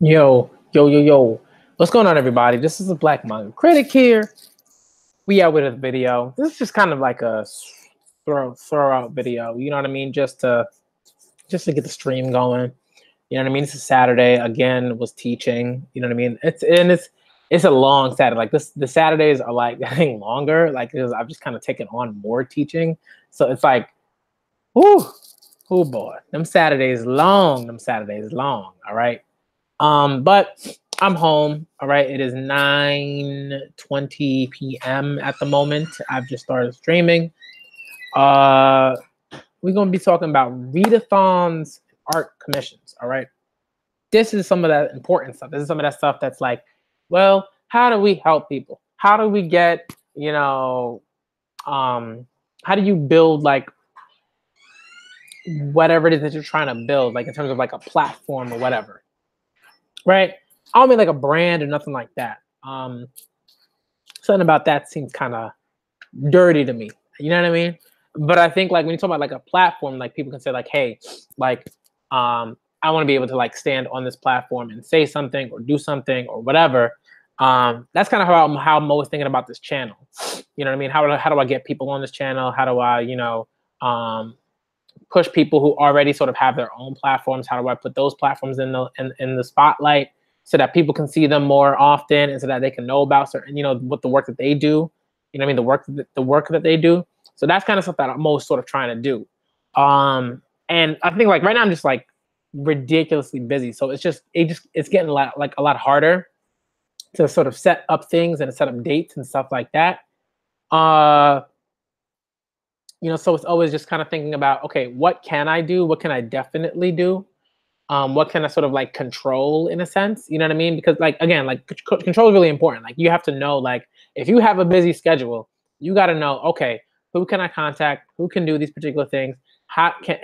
Yo, yo, yo, yo. What's going on, everybody? This is the Black Manga Critic here. We out with a video. This is just kind of like a throw out video. You know what I mean? Just to get the stream going. You know what I mean? It's a Saturday. Again, was teaching. You know what I mean? It's a long Saturday. Like the Saturdays are like getting longer. Like because I've just kind of taken on more teaching. So it's like, whoo, oh boy, them Saturdays long. All right. But I'm home. All right. It is 9:20 p.m. at the moment. I've just started streaming. We're gonna be talking about Read-A-Thons art commissions. All right. This is some of that important stuff. This is some of that stuff that's like, well, how do we help people? How do we get, how do you build like whatever it is that you're trying to build, like in terms of like a platform or whatever. Right? I don't mean like a brand or nothing like that. Something about that seems kind of dirty to me. You know what I mean? But I think like when you talk about like a platform, like people can say like, hey, like I want to be able to like stand on this platform and say something or do something or whatever. That's kind of how I'm always thinking about this channel. You know what I mean? How do I get people on this channel? How do I, push people who already sort of have their own platforms? How do I put those platforms in the spotlight so that people can see them more often and so that they can know about certain, what the work that they do, you know what I mean? The work that they do. So that's kind of stuff that I'm most sort of trying to do. And I think like right now I'm just like ridiculously busy. So it's getting a lot harder to sort of set up things and set up dates and stuff like that. So it's always just kind of thinking about, okay, what can I do? What can I definitely do? What can I sort of like control in a sense? You know what I mean? Because like, again, like control is really important. Like you have to know, like if you have a busy schedule, you got to know, okay, who can I contact? Who can do these particular things? How can,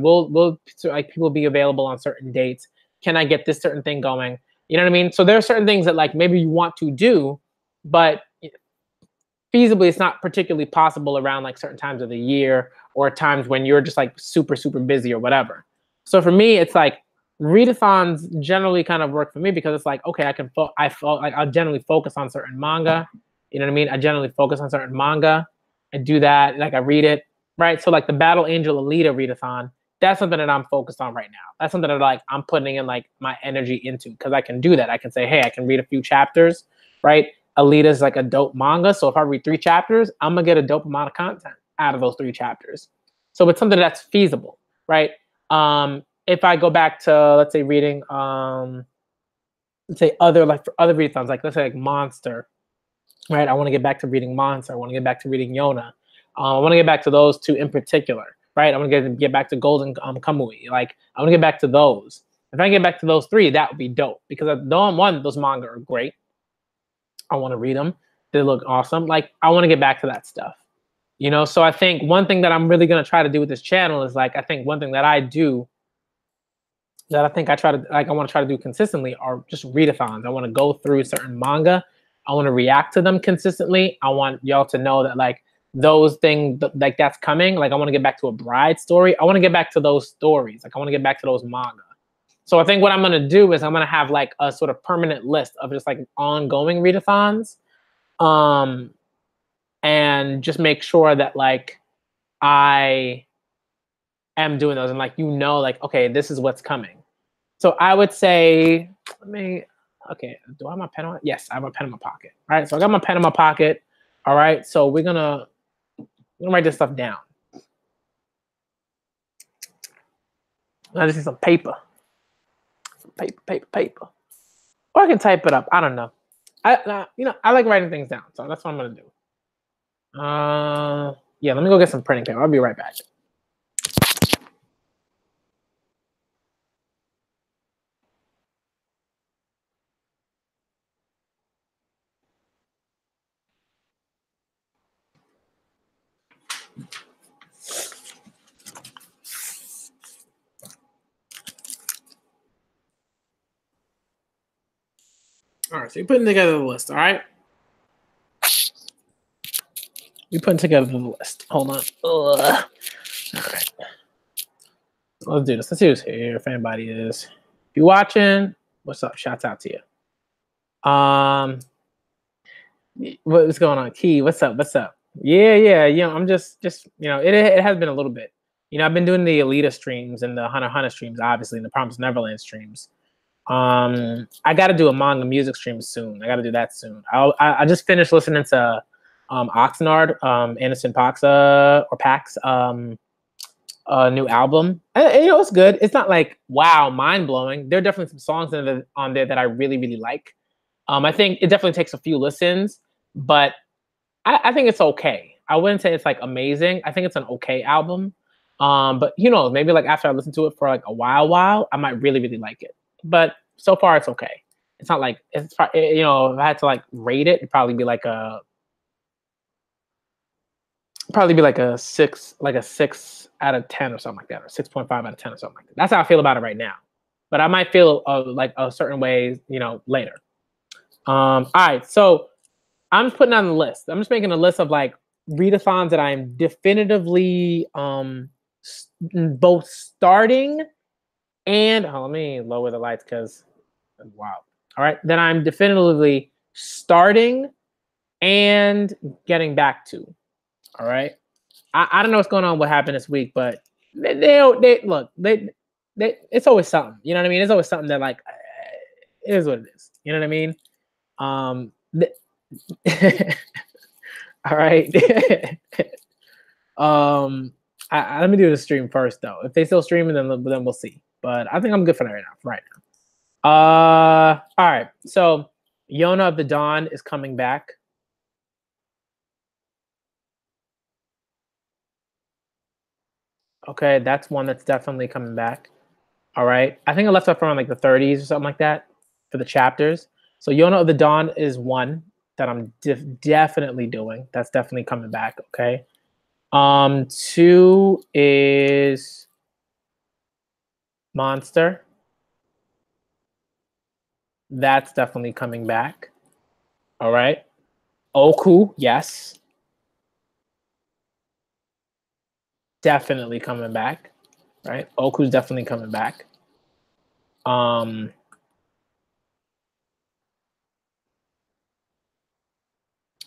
will like people be available on certain dates? Can I get this certain thing going? You know what I mean? So there are certain things that like maybe you want to do, but feasibly it's not particularly possible around like certain times of the year or times when you're just like super, super busy or whatever. So for me, it's like readathons generally kind of work for me because it's like, okay, I'll generally focus on certain manga. You know what I mean? I generally focus on certain manga and do that. Like I read it, right? So like the Battle Angel Alita readathon, that's something that I'm focused on right now. That's something that like I'm putting in like my energy into because I can do that. I can say, hey, I can read a few chapters, right? Alita is like a dope manga. So if I read 3 chapters, I'm going to get a dope amount of content out of those 3 chapters. So it's something that's feasible, right? If I go back to, let's say, reading, let's say other readathons, like let's say like Monster, right? I want to get back to reading Monster. I want to get back to reading Yona. I want to get back to those 2 in particular, right? I want to get back to Golden Kamui. Like I want to get back to those. If I get back to those 3, that would be dope because those manga are great. I want to read them. They look awesome. Like I want to get back to that stuff, So I think one thing that I'm really going to try to do with this channel is like, I think one thing that I do that I think I want to try to do consistently are just readathons. I want to go through certain manga. I want to react to them consistently. I want y'all to know that like those things like that's coming. Like I want to get back to a Bride story. I want to get back to those stories. Like I want to get back to those manga. So I think what I'm going to do is I'm going to have like a sort of permanent list of just like ongoing readathons, and just make sure that like I am doing those and like, like, okay, this is what's coming. So I would say, okay, do I have my pen on? Yes, I have my pen in my pocket. All right, so I got my pen in my pocket. All right, so we're gonna write this stuff down. I just need some paper. Paper. Or I can type it up. I don't know. I like writing things down, so that's what I'm gonna do. Yeah, let me go get some printing paper. I'll be right back. All right, so you're putting together the list, all right? You're putting together the list. Hold on. Ugh. All right. Let's do this. Let's see who's here, if anybody is. If you're watching, What's up? Shouts out to you. What's going on, Key? What's up? What's up? Yeah, yeah. I'm just it has been a little bit. I've been doing the Alita streams and the Hunter x Hunter streams, obviously, and the Promised Neverland streams. I got to do a manga music stream soon. I got to do that soon. I just finished listening to Oxnard, Anderson Paak's new album. And, it's good. It's not like wow, mind blowing. There are definitely some songs on there that I really really like. I think it definitely takes a few listens, but I think it's okay. I wouldn't say it's like amazing. I think it's an okay album. But maybe like after I listen to it for like a while, I might really really like it. But so far it's okay. It's not like if I had to like rate it, it'd probably be like a 6 out of 10 or something like that, or 6.5 out of 10 or something like that. That's how I feel about it right now. But I might feel like a certain way, later. All right, so I'm just putting on the list. I'm just making a list of like readathons that I'm definitively both starting and let me lower the lights because wow. All right, then I'm definitively starting and getting back to. All right, I don't know what's going on, what happened this week, but they look it's always something. You know what I mean? It's always something that like it is what it is. You know what I mean? All right. Let me do the stream first though. If they still streaming, then we'll see. But I think I'm good for that right now. All right. So Yona of the Dawn is coming back. Okay, that's one that's definitely coming back. All right. I think I left off around like the 30s or something like that for the chapters. So Yona of the Dawn is one that I'm definitely doing. That's definitely coming back. Okay. 2 is Monster. That's definitely coming back. All right. Oku, yes. Definitely coming back. Right. Oku's definitely coming back.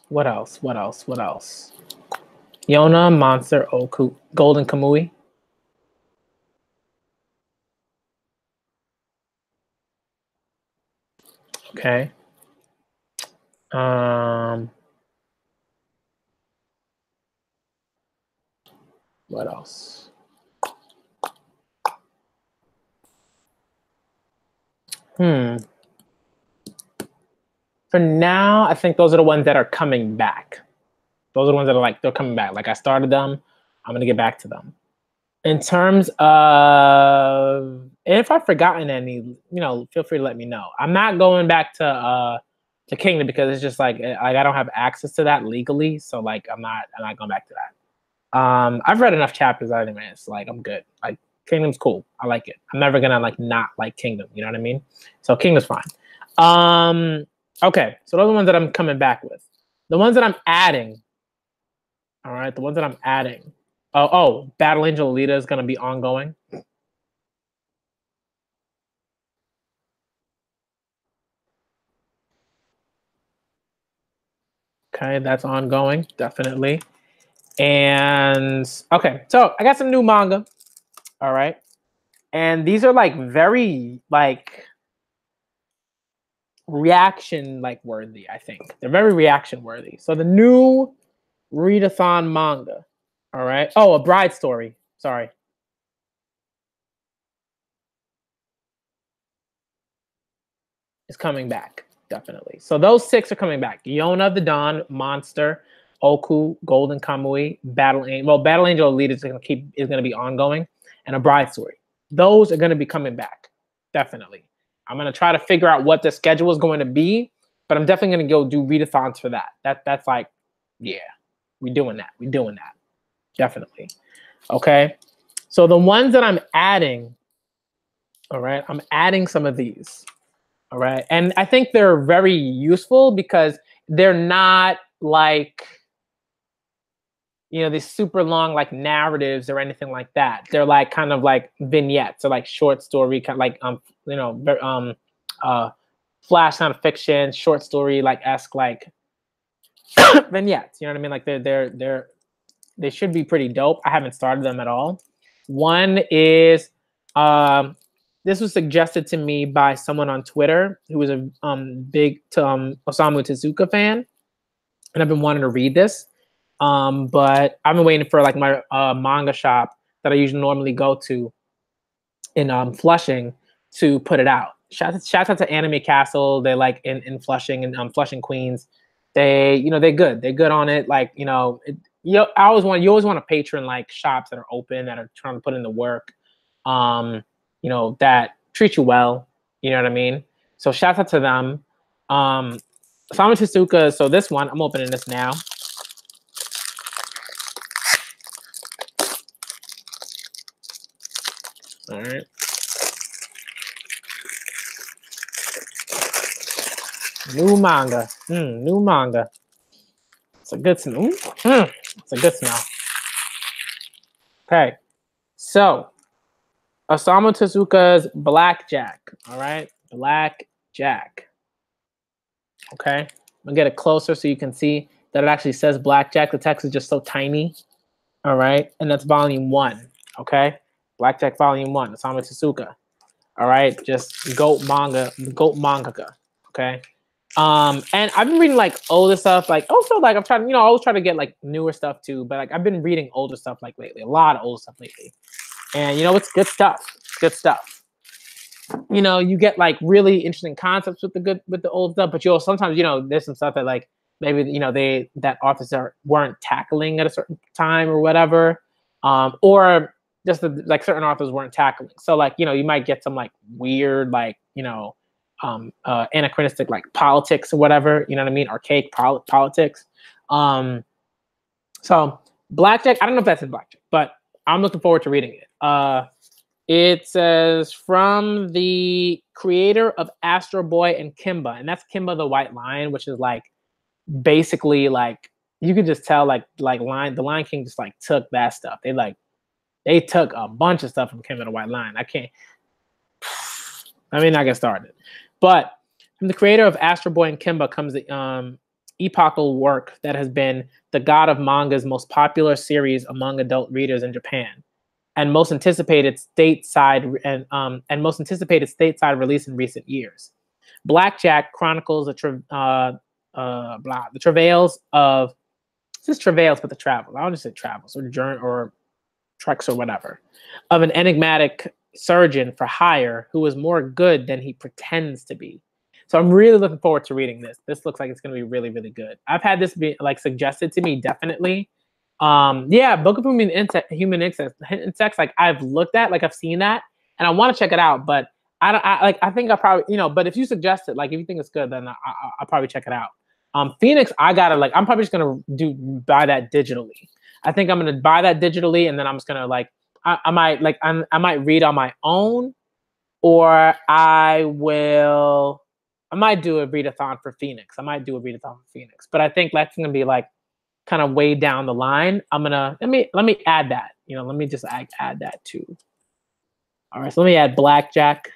What else? Yona, Monster, Oku, Golden Kamui. Okay. What else? For now, I think those are the ones that are coming back. Those are the ones that are like, they're coming back. Like I started them, I'm gonna get back to them. In terms of, if I've forgotten any, feel free to let me know. I'm not going back to Kingdom because it's just like I don't have access to that legally. So like I'm not going back to that. I've read enough chapters anyway. It's like I'm good. Like Kingdom's cool. I like it. I'm never gonna like not like Kingdom. You know what I mean? So Kingdom's fine. Okay, so those are the ones that I'm coming back with. The ones that I'm adding. All right, the ones that I'm adding. Oh, Battle Angel Alita is going to be ongoing. Okay, that's ongoing, definitely. And okay, so I got some new manga. All right. And these are like very like reaction like worthy, I think. They're very reaction worthy. So the new Read-A-Thon manga. All right. Oh, A Bride Story. Sorry. Is coming back, definitely. So those 6 are coming back. Yona of the Dawn, Monster, Oku, Golden Kamui, Battle Angel. Well, Battle Angel Elite is gonna be ongoing, and A Bride Story. Those are gonna be coming back, definitely. I'm gonna try to figure out what the schedule is going to be, but I'm definitely gonna go do readathons for that. That's like, yeah, we're doing that. Definitely. Okay. So the ones that I'm adding, all right, I'm adding some of these. All right. And I think they're very useful because they're not like, these super long like narratives or anything like that. They're like kind of like vignettes or like short story, kind of like flash nonfiction, short story like esque like vignettes. You know what I mean? Like they should be pretty dope. I haven't started them at all. One is this was suggested to me by someone on Twitter who was a big Osamu Tezuka fan, and I've been wanting to read this. But I've been waiting for like my manga shop that I usually normally go to in Flushing to put it out. Shout out to Anime Castle. They like in Flushing and Flushing, Queens. They're good. They're good on it. Like, you always want a patron like shops that are open, that are trying to put in the work, that treat you well. You know what I mean? So shout out to them. Osamu Tezuka. So this one, I'm opening this now. All right. New manga. New manga. It's a good smell. It's a good smell. Okay. So, Osamu Tezuka's Blackjack. All right. Blackjack. Okay. I'm going to get it closer so you can see that it actually says Blackjack. The text is just so tiny. All right. And that's volume 1. Okay. Blackjack volume 1. Osamu Tezuka. All right. Just GOAT mangaka. Okay. And I've been reading like older stuff, like also like I'm trying, I always try to get like newer stuff too, but like I've been reading older stuff like lately, a lot of old stuff lately. And it's good stuff. Good stuff. You get like really interesting concepts with the old stuff, but sometimes there's some stuff that like maybe that authors weren't tackling at a certain time or whatever. Or just like certain authors weren't tackling. So like, you might get some like weird like, anachronistic like politics or whatever, you know what I mean? Archaic politics. So Blackjack, I don't know if that's in Blackjack, but I'm looking forward to reading it. It says from the creator of Astro Boy and Kimba, and that's Kimba the White Lion, which is like basically like you could just tell like the Lion King just like took that stuff. They took a bunch of stuff from Kimba the White Lion. I mean, not get started. But from the creator of Astro Boy and Kimba comes the epochal work that has been the god of manga's most popular series among adult readers in Japan, and most anticipated stateside release in recent years. Blackjack chronicles the travails of travails, but the travel. I don't just say travels or journey or treks or whatever of an enigmatic surgeon for hire who is more good than he pretends to be. So I'm really looking forward to reading this. This looks like it's going to be really, really good. I've had this be like suggested to me, definitely. Book of Human Insects. Like I've looked at, like I've seen that, and I want to check it out. But I think I probably, But if you suggest it, like if you think it's good, then I'll probably check it out. Phoenix, I'm probably just gonna buy that digitally. I think I'm gonna buy that digitally, and then I'm just gonna like. I might read on my own, or I might do a read-a-thon for Phoenix. But I think that's gonna be like kind of way down the line. Let me add that. Let me just add that too. All right, so let me add Blackjack.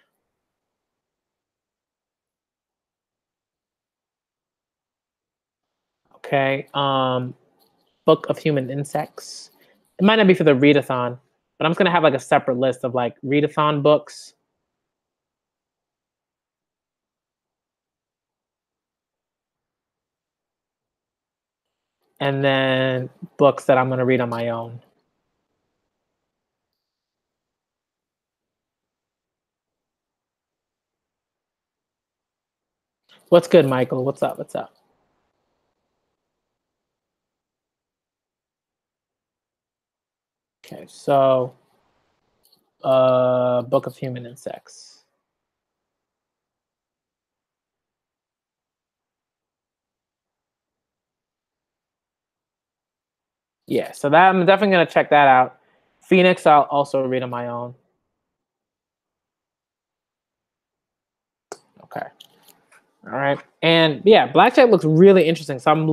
Okay, Book of Human Insects. It might not be for the read-a-thon, but I'm just gonna have like a separate list of like read-a-thon books. And then books that I'm gonna read on my own. What's good, Michael? What's up? Okay, so Book of Human Insects. Yeah, so that I'm definitely gonna check that out. Phoenix, I'll also read on my own. Okay. All right. And yeah, Blackjack looks really interesting. So I'm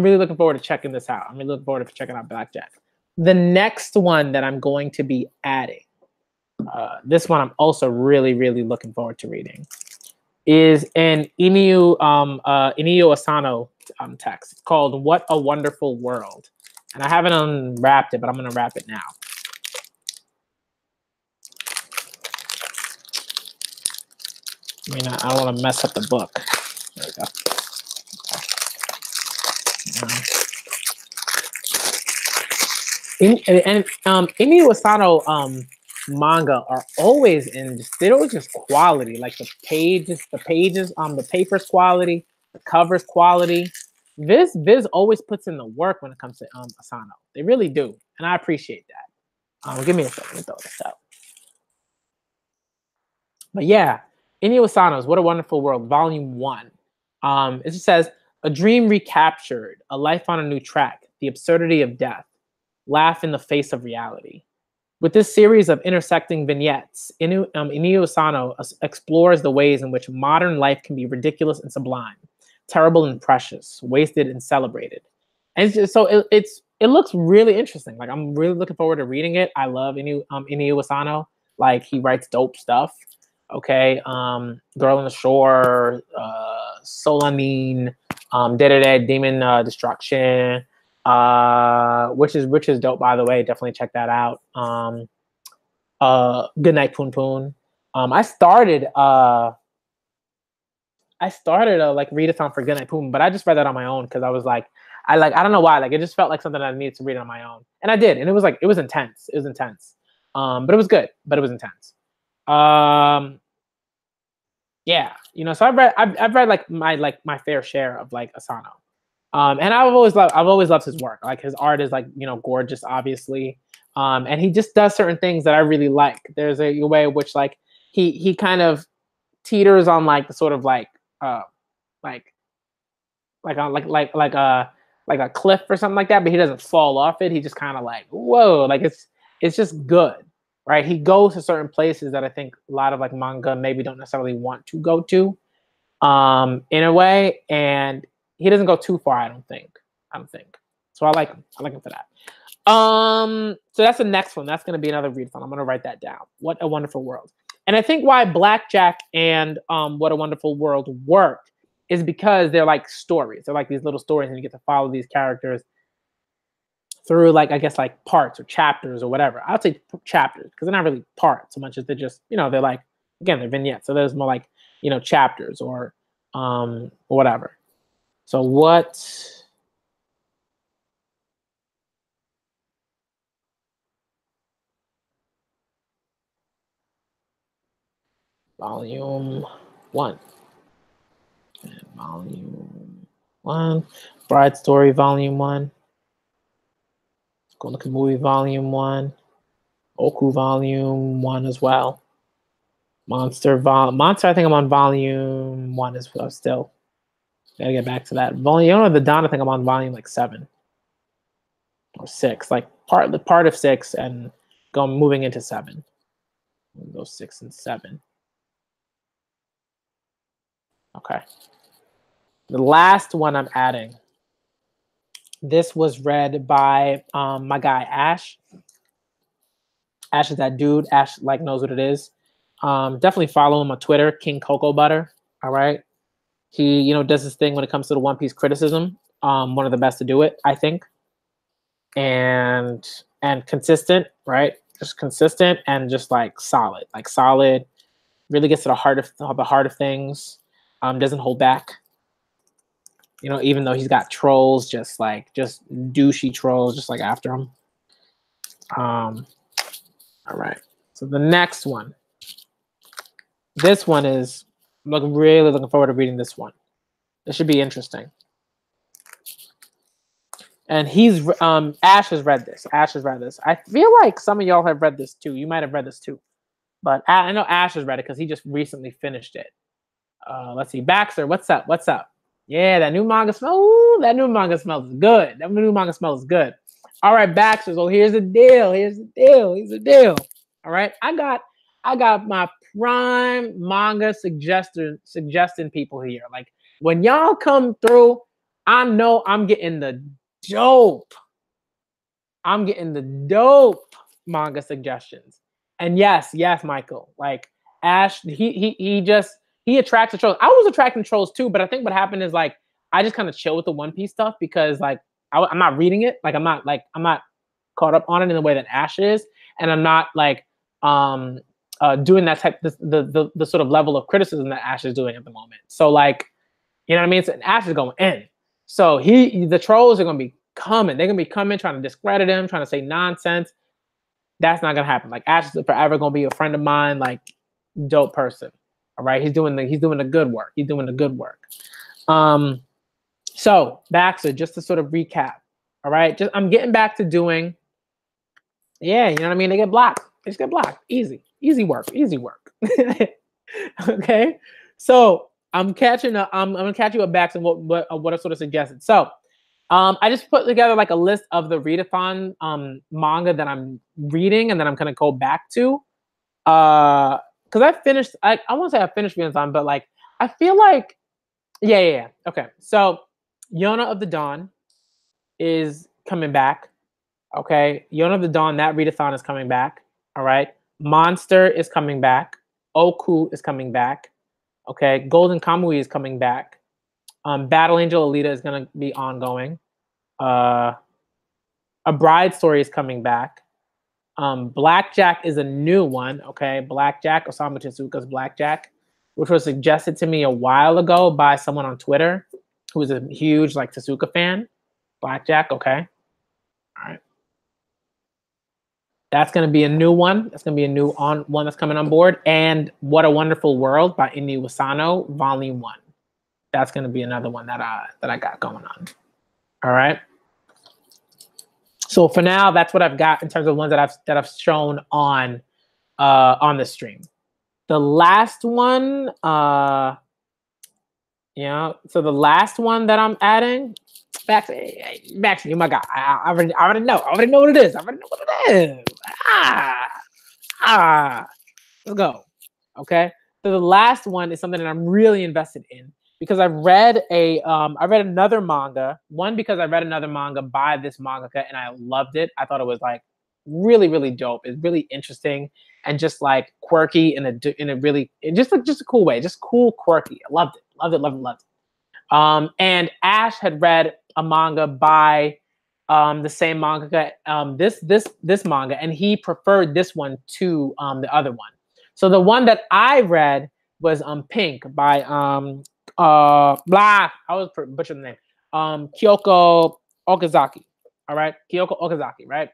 really looking forward to checking this out. I'm really looking forward to checking out Blackjack. The next one that I'm going to be adding, this one I'm also really, really looking forward to reading. is an Inio Asano text. It's called "What a Wonderful World," and I haven't unwrapped it, but I'm gonna wrap it now. I mean, I don't want to mess up the book. There we go. Inio Asano manga are always they're always just quality. Like the pages, the paper's quality, the cover's quality. Viz always puts in the work when it comes to Asano. They really do, and I appreciate that. Give me a second. Let me throw this out. But yeah, Inio Asano's "What a Wonderful World," Volume 1. It just says, "A dream recaptured, a life on a new track, the absurdity of death, laugh in the face of reality." With this series of intersecting vignettes, Inio Asano explores the ways in which modern life can be ridiculous and sublime, terrible and precious, wasted and celebrated. And it looks really interesting. Like, I'm really looking forward to reading it. I love Inio Asano. Like, he writes dope stuff. Okay, Girl on the Shore, Solanine, Dead Demon Destruction, which is dope, by the way. Definitely check that out. Good Night Poon Poon. I started like Read-A-Thon for Good Night Poon, but I just read that on my own because I was like, I don't know why, like it just felt like something I needed to read on my own, and I did, and it was intense. It was intense, but it was good, but it was intense. Yeah, so I've read like my fair share of like Asano. And I've always loved his work. Like, his art is like, gorgeous, obviously. And he just does certain things that I really like. There's a way in which like he kind of teeters on like the sort of like a cliff or something like that, but he doesn't fall off it. He just kind of like, whoa, like it's just good, right? He goes to certain places that I think a lot of like manga maybe don't necessarily want to go to, in a way, and he doesn't go too far. I don't think. So I like him. I like him for that. So that's the next one. That's going to be another read-a-thon. I'm going to write that down. What a Wonderful World. And I think why Blackjack and What a Wonderful World work is because they're like stories. They're like these little stories, and you get to follow these characters through, like, I guess, like parts or chapters or whatever. I'll say chapters because they're not really parts so much as they're just, they're like, again, they're vignettes. So there's more like, chapters or whatever. So what? Volume 1. And Volume 1. Bride Story Volume 1. Let's go look at Movie Volume 1. Oku Volume 1 as well. Monster, I think I'm on Volume 1 as well still. Gotta get back to that. Volume, the Dawn, I think I'm on Volume like 7 or 6. Like part of 6 and moving into 7. Those 6 and 7. Okay. The last one I'm adding. This was read by my guy Ash. Ash is that dude. Ash like knows what it is. Definitely follow him on Twitter, King Cocoa Butter. All right. He, does this thing when it comes to the One Piece criticism. One of the best to do it, I think. And consistent, right? Just consistent and just like solid. Really gets to the heart of things. Doesn't hold back. Even though he's got trolls, just douchey trolls, just like after him. All right. So the next one. This one is, I'm really looking forward to reading this one. This should be interesting. And Ash has read this. I feel like some of y'all have read this too. You might have read this too. But I know Ash has read it because he just recently finished it. Let's see. Baxter, what's up? Yeah, that new manga smell. Ooh, that new manga smells good. All right, Baxter. So here's the deal. All right. I got my prime manga suggesting people here. Like, when y'all come through, I know I'm getting the dope. Manga suggestions. And yes, Michael. Like, Ash, he just he attracts the trolls. I was attracting trolls too, but I think what happened is like I just kind of chill with the One Piece stuff because like I'm not reading it. Like I'm not caught up on it in the way that Ash is, and I'm not like doing that type the sort of level of criticism that Ash is doing at the moment. So like, you know what I mean? So Ash is going in. So the trolls are gonna be coming. They're gonna be coming, trying to discredit him, trying to say nonsense. That's not gonna happen. Like Ash is forever gonna be a friend of mine, like dope person. All right, he's doing the good work. He's doing the good work. So Baxter, just to sort of recap. All right, I'm getting back to doing. Yeah, you know what I mean. They get blocked. They just get blocked. Easy work. Okay, so I'm catching up. I'm gonna catch you up, Baxter, what I sort of suggested. So. I just put together like a list of the Read-A-Thon manga that I'm reading and then I'm gonna go back to. Because I finished, I won't say I finished Read-A-Thon, but like I feel like, yeah. Okay, so Yona of the Dawn is coming back. Okay, Yona of the Dawn, that Read-A-Thon is coming back. All right, Monster is coming back. Oku is coming back. Okay, Golden Kamui is coming back. Battle Angel Alita is gonna be ongoing. A Bride Story is coming back. Blackjack is a new one. Okay, Blackjack, Osamu Tezuka's Blackjack, which was suggested to me a while ago by someone on Twitter who is a huge like Tezuka fan. Blackjack, okay, all right. That's gonna be a new one. That's gonna be a new one that's coming on board. And What a Wonderful World by Inu Wasano, Volume 1. That's gonna be another one that I got going on. All right. So for now, that's what I've got in terms of ones that I've shown on the stream. The last one, so the last one that I'm adding, Max, you're my guy. I already know. I already know what it is. Let's go. Okay. So the last one is something that I'm really invested in. Because I read another manga. One, because I read another manga by this mangaka and I loved it. I thought it was like really, really dope. It's really interesting and just like quirky in a really just a cool way. Just cool, quirky. I loved it. And Ash had read a manga by the same mangaka, this manga, and he preferred this one to the other one. So the one that I read was Pink by I was butchering the name. Kyoko Okazaki. All right, Kyoko Okazaki, right?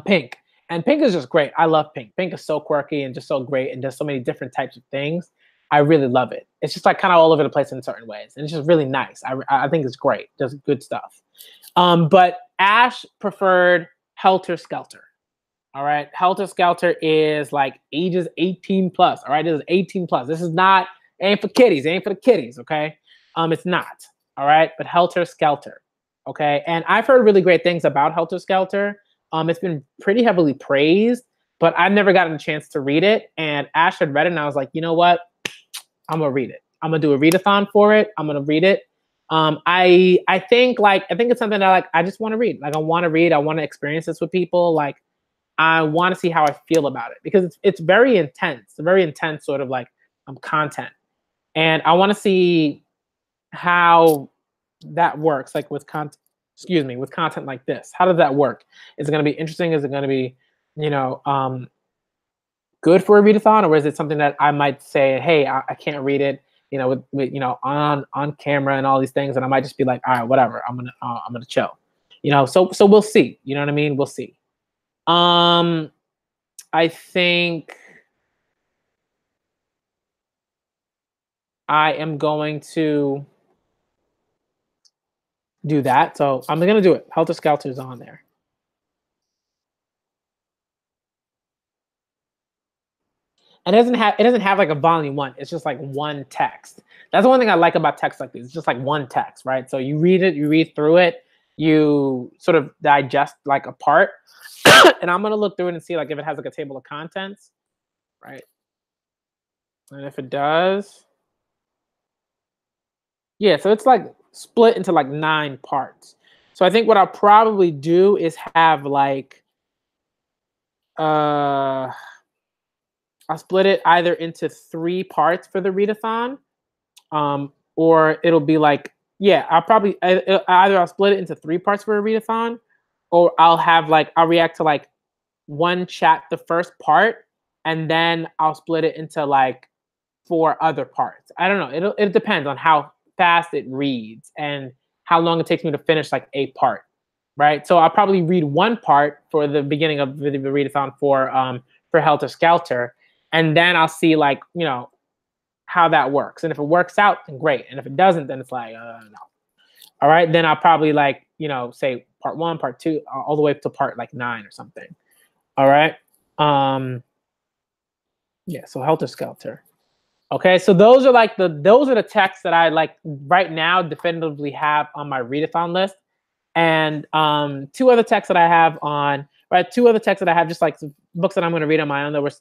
Pink. And Pink is just great. I love Pink. Pink is so quirky and just so great and does so many different types of things. I really love it. It's just like kind of all over the place in certain ways. And it's just really nice. I think it's great. Does good stuff. But Ash preferred Helter Skelter. All right. Helter Skelter is like ages 18 plus. All right. This is 18 plus. This is not, ain't for kiddies. It ain't for the kiddies. Okay. It's not. All right. But Helter Skelter. Okay. And I've heard really great things about Helter Skelter. It's been pretty heavily praised, but I've never gotten a chance to read it. And Ash had read it and I was like, you know what? I'm going to read it. I'm going to do a read-a-thon for it. I'm going to read it. I think it's something that I just want to read. Like I want to read. I want to experience this with people. Like I want to see how I feel about it because it's very intense. It's a very intense sort of like content. And I want to see how that works, like with content, with content like this. How does that work? Is it going to be interesting? Is it going to be, good for a read-a-thon, or is it something that I might say, hey, I can't read it, with on camera and all these things, and I might just be like, all right, whatever, I'm gonna chill, So we'll see. You know what I mean? We'll see. I think I am going to do that. So I'm gonna do it. Helter Skelter is on there. And it doesn't have like a volume 1. It's just like one text. That's the one thing I like about text like this. It's just like one text, right? So you read it, you read through it, you sort of digest like a part. And I'm gonna look through it and see like if it has like a table of contents, right? And if it does, yeah, so it's like split into like 9 parts. So I think what I'll probably do is have like I'll split it either into 3 parts for the readathon, or it'll be like, yeah, I'll probably either I'll split it into 3 parts for a readathon, or I'll have like I'll react to like one chat the first part, and then I'll split it into like 4 other parts. I don't know. It depends on how fast it reads and how long it takes me to finish like a part, right? So I'll probably read one part for the beginning of the readathon for Helter Skelter, and then I'll see like how that works. And if it works out, then great. And if it doesn't, then it's like no. All right, then I'll probably like say part 1, part 2, all the way up to part like 9 or something. All right. Yeah. So Helter Skelter. Okay, so those are the texts that I like right now definitively have on my readathon list, and 2 other texts that I have on right 2 other texts that I have just like books that I'm going to read on my own that were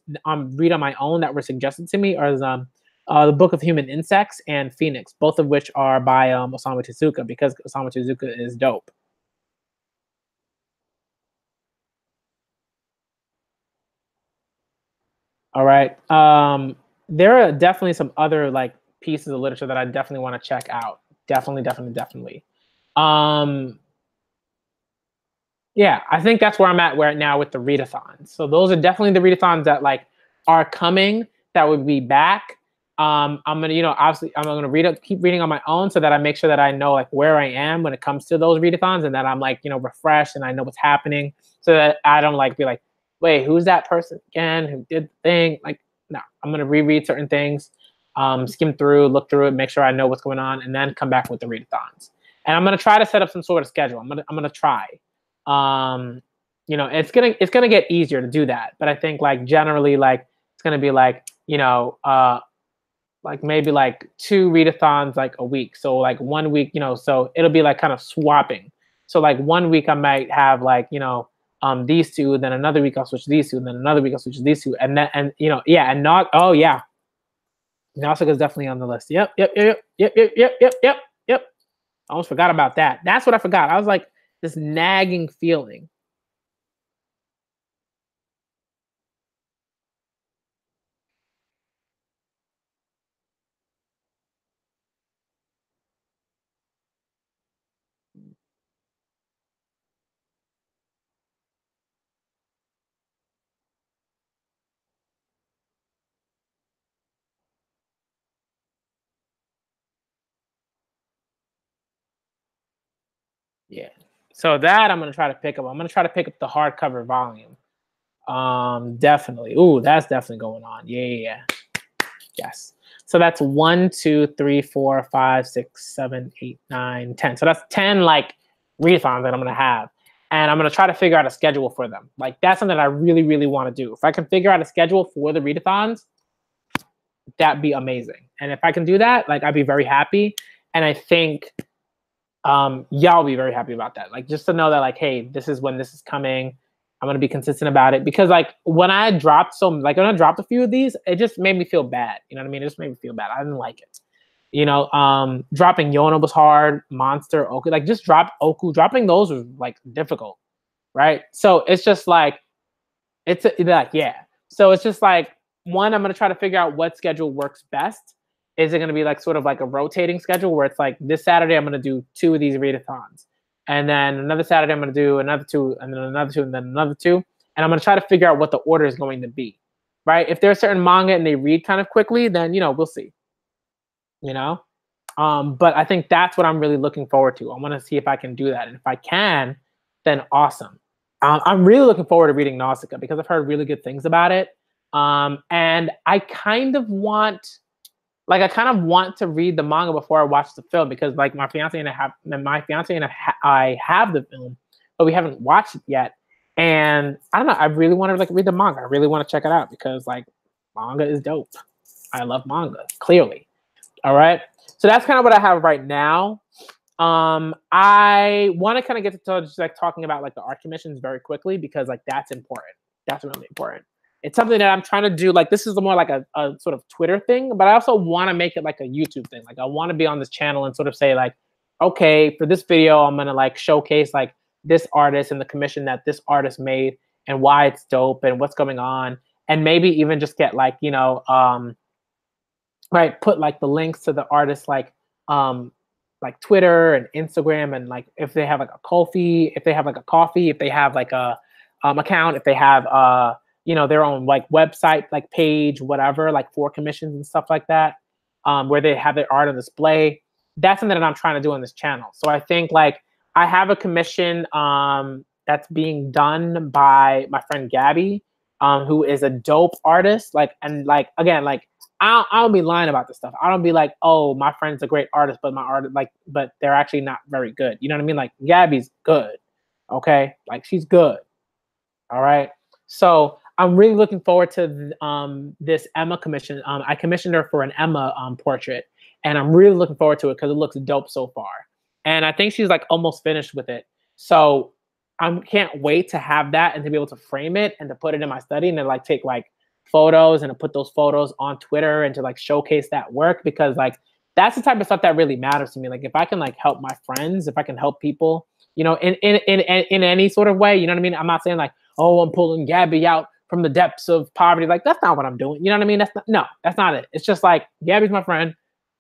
read on my own that were suggested to me are the Book of Human Insects and Phoenix, both of which are by Osamu Tezuka, because Osamu Tezuka is dope. All right. There are definitely some other like pieces of literature that I definitely want to check out. Definitely, definitely, definitely. Um, yeah, I think that's where I'm at right now with the readathons. So those are definitely the readathons that like are coming, that would be back. I'm gonna, obviously I'm gonna keep reading on my own so that I make sure that I know like where I am when it comes to those readathons, and that I'm like, refreshed and I know what's happening, so that I don't like be like, wait, who's that person again who did the thing? Like, no, I'm gonna reread certain things, skim through, look through it, make sure I know what's going on, and then come back with the readathons. And I'm gonna try to set up some sort of schedule. I'm gonna try. It's gonna get easier to do that, but I think like generally like it's gonna be like like maybe like 2 readathons like a week. So like 1 week, so it'll be like kind of swapping. So like 1 week I might have like these 2, then another week I'll switch these 2, and then another week I'll switch these 2, and then yeah, and not Nausicaa is definitely on the list. Yep, yep, yep, yep, yep, yep, yep, yep, yep. I almost forgot about that. That's what I forgot. I was like this nagging feeling. Yeah. So that I'm gonna try to pick up. I'm gonna try to pick up the hardcover volume. Definitely. Ooh, that's definitely going on. Yeah, yeah, yeah. Yes. So that's 1, 2, 3, 4, 5, 6, 7, 8, 9, 10. So that's 10 like readathons that I'm gonna have. And I'm gonna try to figure out a schedule for them. Like that's something that I really, really want to do. If I can figure out a schedule for the readathons, that'd be amazing. And if I can do that, like I'd be very happy. And I think y'all be very happy about that. Like just to know that like, hey, this is when this is coming. I'm gonna be consistent about it, because like when I dropped a few of these, it just made me feel bad. You know what I mean? It just made me feel bad. I didn't like it. Dropping Yona was hard. Monster, Oku, like just dropping those was like difficult, right? So it's just like yeah. So it's just like, one, I'm gonna try to figure out what schedule works best. Is it gonna be like sort of like a rotating schedule where it's like this Saturday I'm gonna do 2 of these readathons, and then another Saturday I'm gonna do another 2, and then another 2, and then another 2, and I'm gonna try to figure out what the order is going to be, right? If there's certain manga and they read kind of quickly, then we'll see, you know. But I think that's what I'm really looking forward to. I want to see if I can do that, and if I can, then awesome. I'm really looking forward to reading Nausicaa because I've heard really good things about it. And I kind of want to read the manga before I watch the film, because like my fiance and I have the film, but we haven't watched it yet. And I don't know, I really want to like read the manga. I really want to check it out because like manga is dope. I love manga, clearly. All right. So that's kind of what I have right now. I want to kind of get to just like talking about like the art commissions very quickly, because like that's important. That's really important. It's something that I'm trying to do. Like this is more like a sort of Twitter thing, but I also want to make it like a YouTube thing. Like I want to be on this channel and sort of say like, okay, for this video, I'm gonna like showcase like this artist and the commission that this artist made and why it's dope and what's going on. and maybe even just get like, right, put like the links to the artists like Twitter and Instagram, and like if they have like a Ko-fi, if they have like a coffee, if they have like a account, if they have their own like website, like page, whatever, like for commissions and stuff like that, where they have their art on display. That's something that I'm trying to do on this channel. So I think like I have a commission that's being done by my friend Gabby, who is a dope artist. Like, and like, again, like I don't be lying about this stuff. I don't be like, oh, my friend's a great artist, but my art, like, but they're actually not very good. You know what I mean? Like Gabby's good. Okay. Like she's good. All right. So I'm really looking forward to this Emma commission. I commissioned her for an Emma portrait, and I'm really looking forward to it because it looks dope so far. And I think she's like almost finished with it. So I can't wait to have that and to be able to frame it and to put it in my study and to like take like photos and to put those photos on Twitter and to like showcase that work, because like that's the type of stuff that really matters to me. Like if I can like help my friends, if I can help people, in any sort of way, you know what I mean? I'm not saying like, oh, I'm pulling Gabby out from the depths of poverty. Like that's not what I'm doing. You know what I mean? That's not it. It's just like Gabby's my friend.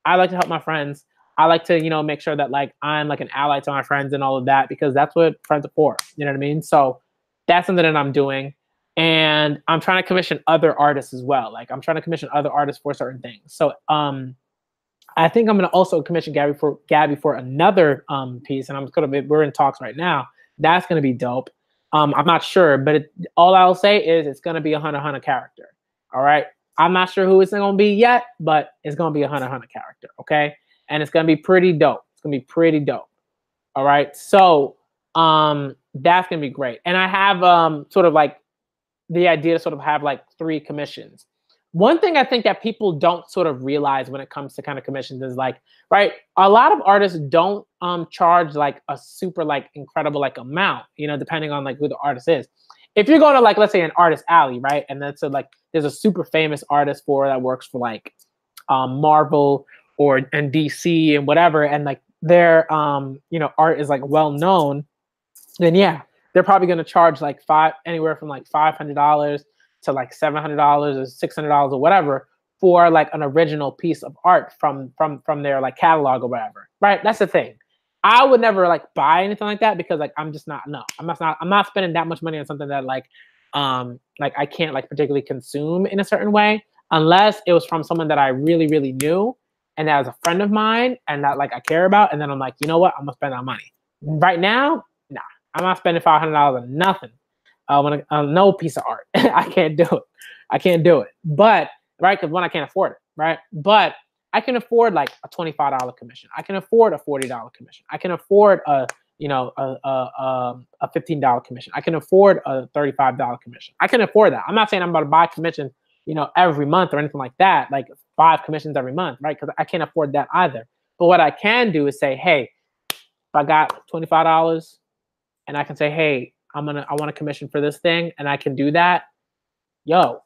I like to help my friends. I like to, make sure that like I'm like an ally to my friends and all of that, because that's what friends are for. You know what I mean? So that's something that I'm doing. And I'm trying to commission other artists as well. Like I'm trying to commission other artists for certain things. So I think I'm gonna also commission Gabby for another piece, and we're in talks right now. That's gonna be dope. I'm not sure, but all I'll say is it's gonna be a Hunter character. All right. I'm not sure who it's gonna be yet, but it's gonna be a Hunter character. Okay. And it's gonna be pretty dope. It's gonna be pretty dope. All right. So that's gonna be great. And I have sort of like the idea to sort of have like 3 commissions. One thing I think that people don't sort of realize when it comes to kind of commissions is like, right, a lot of artists don't charge like a super like incredible like amount, depending on like who the artist is. If you're going to like, let's say an artist alley, right, and that's like there's a super famous artist that works for like Marvel and DC and whatever, and like their art is like well known, then yeah, they're probably going to charge like anywhere from like $500 to like $700 or $600 or whatever for like an original piece of art from their like catalog or whatever, right? That's the thing. I would never like buy anything like that, because like I'm not spending that much money on something that like I can't like particularly consume in a certain way, unless it was from someone that I really, really knew and that was a friend of mine and that like I care about, and then I'm like, you know what, I'm gonna spend that money. Right now, nah, I'm not spending $500 on nothing. No piece of art. I can't do it. But right, because one, I can't afford it, right? But I can afford like a $25 commission. I can afford a $40 commission. I can afford a $15 commission. I can afford a $35 commission. I can afford that. I'm not saying I'm about to buy commission, every month or anything like that, like 5 commissions every month, right? Because I can't afford that either. But what I can do is say, hey, if I got $25 and I can say, hey, I want a commission for this thing, and I can do that, yo,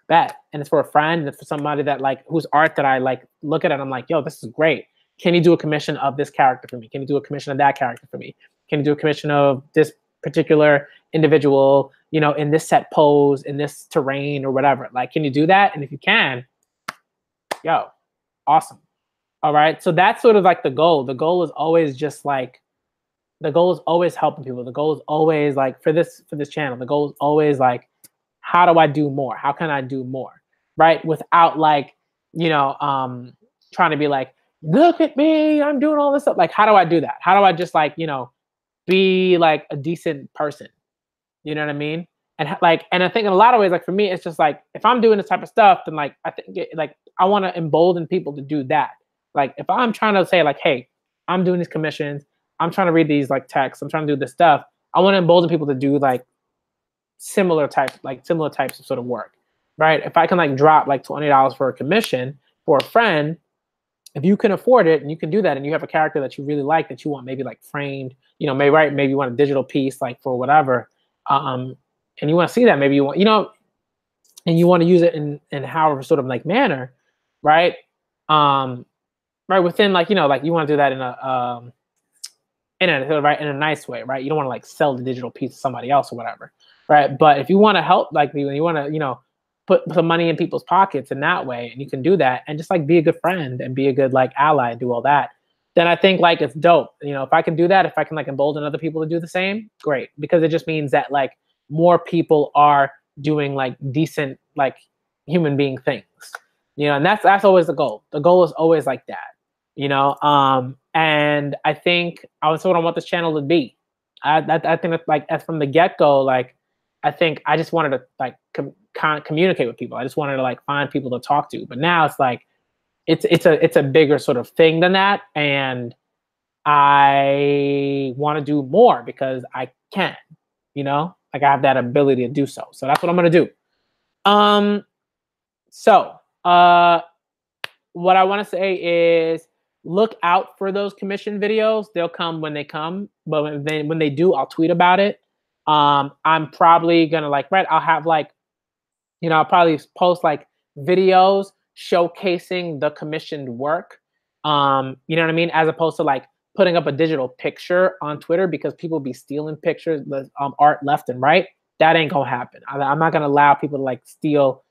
bet. And it's for a friend, and it's for somebody that like whose art that I like look at it and I'm like, yo, this is great. Can you do a commission of this character for me? Can you do a commission of that character for me? Can you do a commission of this particular individual, in this set pose, in this terrain or whatever? Like, can you do that? And if you can, yo, awesome. All right. So that's sort of like the goal. The goal is always just like, the goal is always helping people. The goal is always like for this channel, the goal is always like, how do I do more? How can I do more? Right? Without like, trying to be like, look at me, I'm doing all this stuff. Like, how do I do that? How do I just like, be like a decent person? You know what I mean? And like, and I think in a lot of ways, like for me, it's just like, if I'm doing this type of stuff, then like, I think like, I want to embolden people to do that. Like if I'm trying to say like, hey, I'm doing these commissions, I'm trying to read these like texts, I'm trying to do this stuff, I want to embolden people to do like similar types of sort of work, right? If I can like drop like $20 for a commission for a friend, if you can afford it and you can do that, and you have a character that you really like that you want maybe like framed, maybe you want a digital piece like for whatever, and you want to see that, maybe you want, and you want to use it in however sort of like manner, right? Right within like, like you want to do that in a nice way, right? You don't want to like sell the digital piece to somebody else or whatever, right? But if you want to help, like you want to, put some money in people's pockets in that way, and you can do that and just like be a good friend and be a good like ally and do all that, then I think like it's dope. You know, if I can do that, if I can like embolden other people to do the same, great. Because it just means that like more people are doing like decent like human being things. You know, and that's always the goal. The goal is always like that. You know, and I think that's what I want this channel to be. I think that like as from the get-go, like I think I just wanted to like communicate with people. I just wanted to like find people to talk to. But now it's like it's a bigger sort of thing than that, and I want to do more because I can. You know, like I have that ability to do so. So that's what I'm gonna do. What I want to say is look out for those commission videos. They'll come when they come, but when they do, I'll tweet about it. I'm probably gonna like, right, I'll have like, you know, I'll probably post like videos showcasing the commissioned work. You know what I mean? As opposed to like putting up a digital picture on Twitter, because people be stealing pictures, art left and right. That ain't gonna happen. I'm not gonna allow people to like steal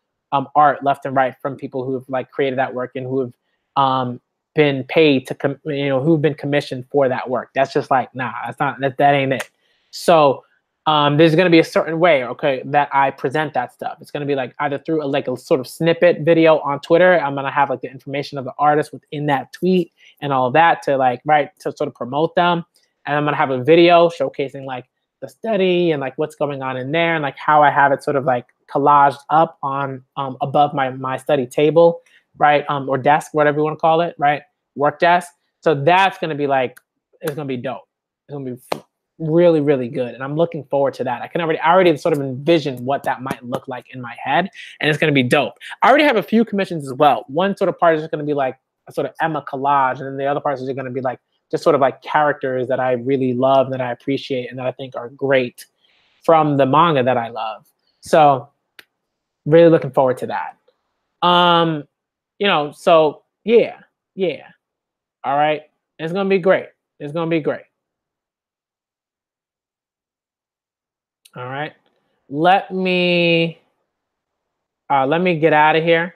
art left and right from people who have like created that work and who have been paid to, who've been commissioned for that work. That's just like, nah, that's not, that ain't it. So there's going to be a certain way, okay, that I present that stuff. It's going to be like either through a sort of snippet video on Twitter. I'm going to have like the information of the artist within that tweet and all of that to like, right, to sort of promote them. And I'm going to have a video showcasing like the study and like what's going on in there and like how I have it sort of like collaged up on above my study table, right, or desk, whatever you want to call it, right, work desk. So that's going to be like, it's going to be dope. It's going to be really, really good. And I'm looking forward to that. I already sort of envision what that might look like in my head, and it's going to be dope. I already have a few commissions as well. One sort of part is going to be like a sort of Emma collage, and then the other parts are going to be like just sort of like characters that I really love and that I appreciate and that I think are great from the manga that I love. So really looking forward to that. So yeah. All right. It's going to be great. It's going to be great. All right. Let me get out of here.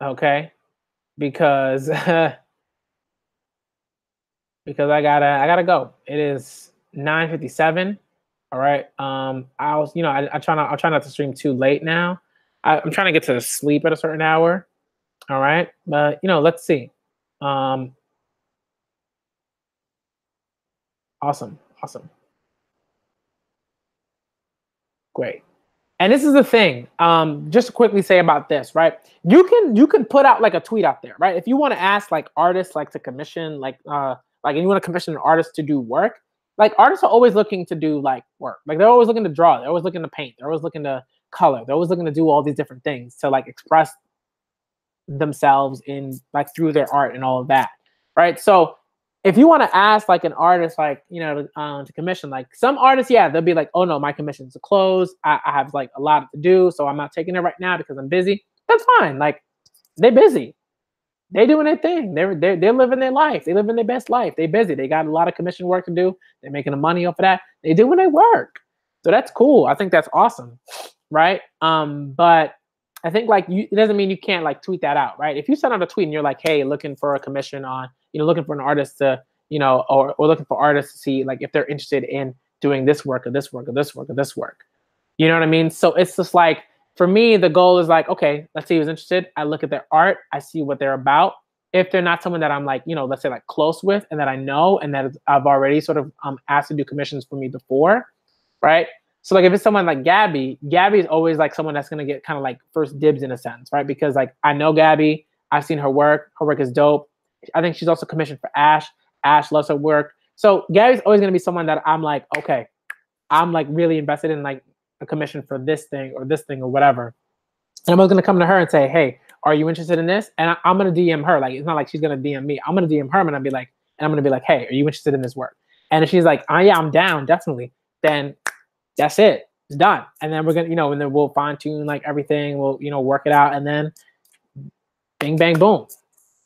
Okay. Because because I gotta go. It is 9:57. All right. I try not to stream too late now. I'm trying to get to sleep at a certain hour. All right. But let's see. Awesome. Great. And this is the thing. Just to quickly say about this, right? You can put out like a tweet out there, right? If you want to ask like artists like to commission and you want to commission an artist to do work, like artists are always looking to do like work. Like they're always looking to draw, they're always looking to paint, they're always looking to color, they're always looking to do all these different things to like express themselves in like through their art and all of that, right? So if you want to ask like an artist like to commission, like some artists, yeah, they'll be like, oh no, my commissions are closed, I have like a lot to do, so I'm not taking it right now because I'm busy. That's fine. Like they're busy, they doing their thing, they're living their life, they living their best life, they busy, they got a lot of commission work to do, they're making the money off of that, they doing their work. So that's cool. I think that's awesome, right? But I think like it doesn't mean you can't like tweet that out, right? If you send out a tweet and you're like, hey, looking for a commission on, looking for an artist to, or looking for artists to see like if they're interested in doing this work or this work or this work or this work. You know what I mean? So it's just like, for me, the goal is like, okay, let's see who's interested. I look at their art, I see what they're about. If they're not someone that I'm like, let's say like close with and that I know and that I've already sort of asked to do commissions for me before, right? So like if it's someone like Gabby is always like someone that's gonna get kind of like first dibs in a sense, right? Because like I know Gabby, I've seen her work is dope. I think she's also commissioned for Ash. Ash loves her work. So Gabby's always gonna be someone that I'm like, okay, I'm like really invested in like a commission for this thing or whatever. And I'm always gonna come to her and say, hey, are you interested in this? And I'm gonna DM her. Like it's not like she's gonna DM me. I'm gonna DM her and I'm gonna be like, hey, are you interested in this work? And if she's like, oh yeah, I'm down, definitely, then that's it. It's done. And then we're gonna, and then we'll fine tune like everything. We'll, work it out, and then bing, bang, boom,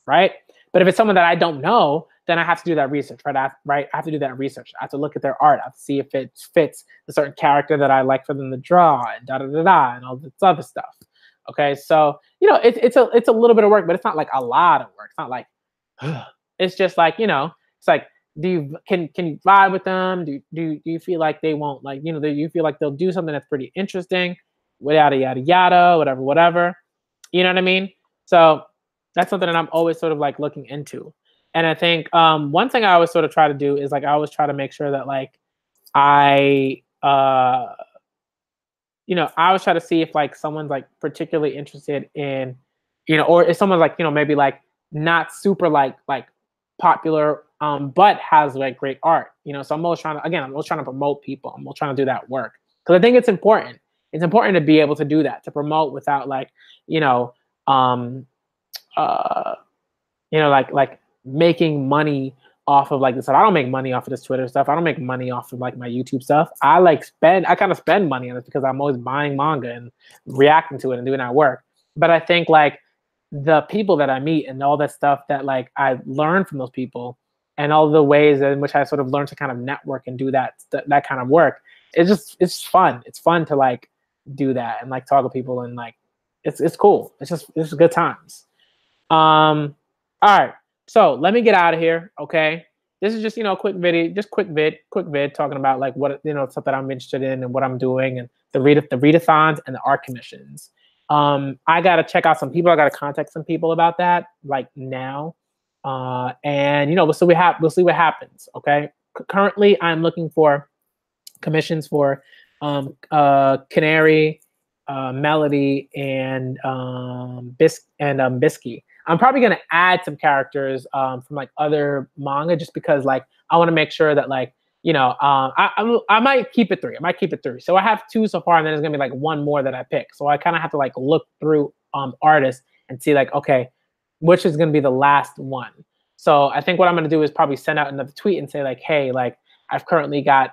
right? But if it's someone that I don't know, then I have to do that research, right? I have to do that research. I have to look at their art. I have to see if it fits the certain character that I like for them to draw, and and all this other stuff, Okay, so it's a little bit of work, but it's not like a lot of work. It's not like it's just like it's like can you vibe with them? Do you feel like they won't like do you feel like they'll do something that's pretty interesting? Yada yada yada, whatever. You know what I mean? So that's something that I'm always sort of like looking into. And I think one thing I always sort of try to do is like I always try to make sure that like I I always try to see if like someone's like particularly interested in, or if someone's like, maybe like not super like popular, but has like great art, So I'm always trying to, again, I'm always trying to promote people. I'm always trying to do that work because I think it's important. It's important to be able to do that, to promote without like, um, like making money off of like this. I don't make money off of this Twitter stuff. I don't make money off of like my YouTube stuff. I kind of spend money on it because I'm always buying manga and reacting to it and doing that work. But I think like the people that I meet and all that stuff that like I learn from those people and all the ways in which I sort of learn to kind of network and do that kind of work, it's fun. It's fun to like do that and like talk to people and like it's cool. It's good times. All right. So let me get out of here. Okay. This is just, quick video, just quick vid talking about like what, stuff that I'm interested in and what I'm doing and the Read-A-Thons and the art commissions. I got to check out some people. I got to contact some people about that like now. And we'll see what happens. Okay. Currently I'm looking for commissions for, Canary, Melody and, Bisky. I'm probably gonna add some characters from like other manga just because like I want to make sure that like I might keep it 3. I might keep it 3. So I have 2 so far, and then there's gonna be like 1 more that I pick. So I kind of have to like look through artists and see like okay, which is gonna be the last one. So I think what I'm gonna do is probably send out another tweet and say like, hey, like I've currently got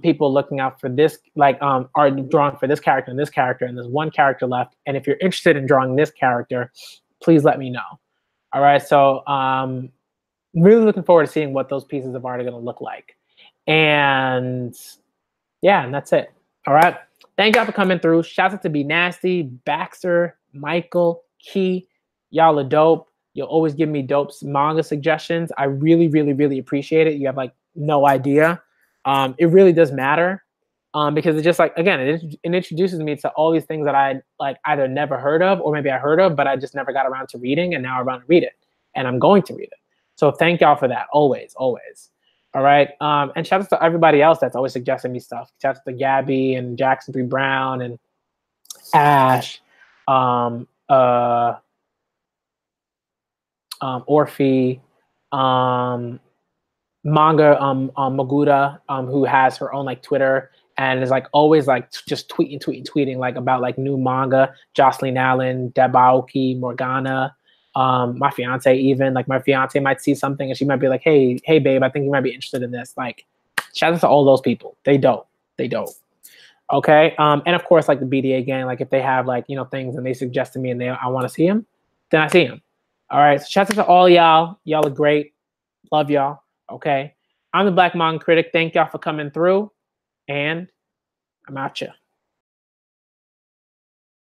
people looking out for this like are drawing for this character and this character, and there's 1 character left. And if you're interested in drawing this character, please let me know. All right. So really looking forward to seeing what those pieces of art are going to look like. And yeah, and that's it. All right. Thank y'all for coming through. Shouts out to Be Nasty, Baxter, Michael, Key. Y'all are dope. You'll always give me dope manga suggestions. I really, really, really appreciate it. You have like no idea. It really does matter. Because it's just like, again, it introduces me to all these things that I like either never heard of or maybe I heard of, but I just never got around to reading, and now I'm around to read it, and I'm going to read it. So thank y'all for that, always, always. All right, and shout out to everybody else that's always suggesting me stuff. Shout out to Gabby and Jackson 3 Brown and Ash, Orphe, Manga, Maguda, who has her own like Twitter and is like always like just tweeting like about like new manga. Jocelyn Allen, Deb Aoki, Morgana, my fiance even. Like my fiance might see something and she might be like, hey babe, I think you might be interested in this. Like shout out to all those people. They dope. Okay. And of course like the BDA gang, like if they have like, things and they suggest to me and I want to see them, then I see them. All right. So shout out to all y'all. Y'all are great. Love y'all. Okay. I'm the Black Manga Critic. Thank y'all for coming through. And I'm out ya.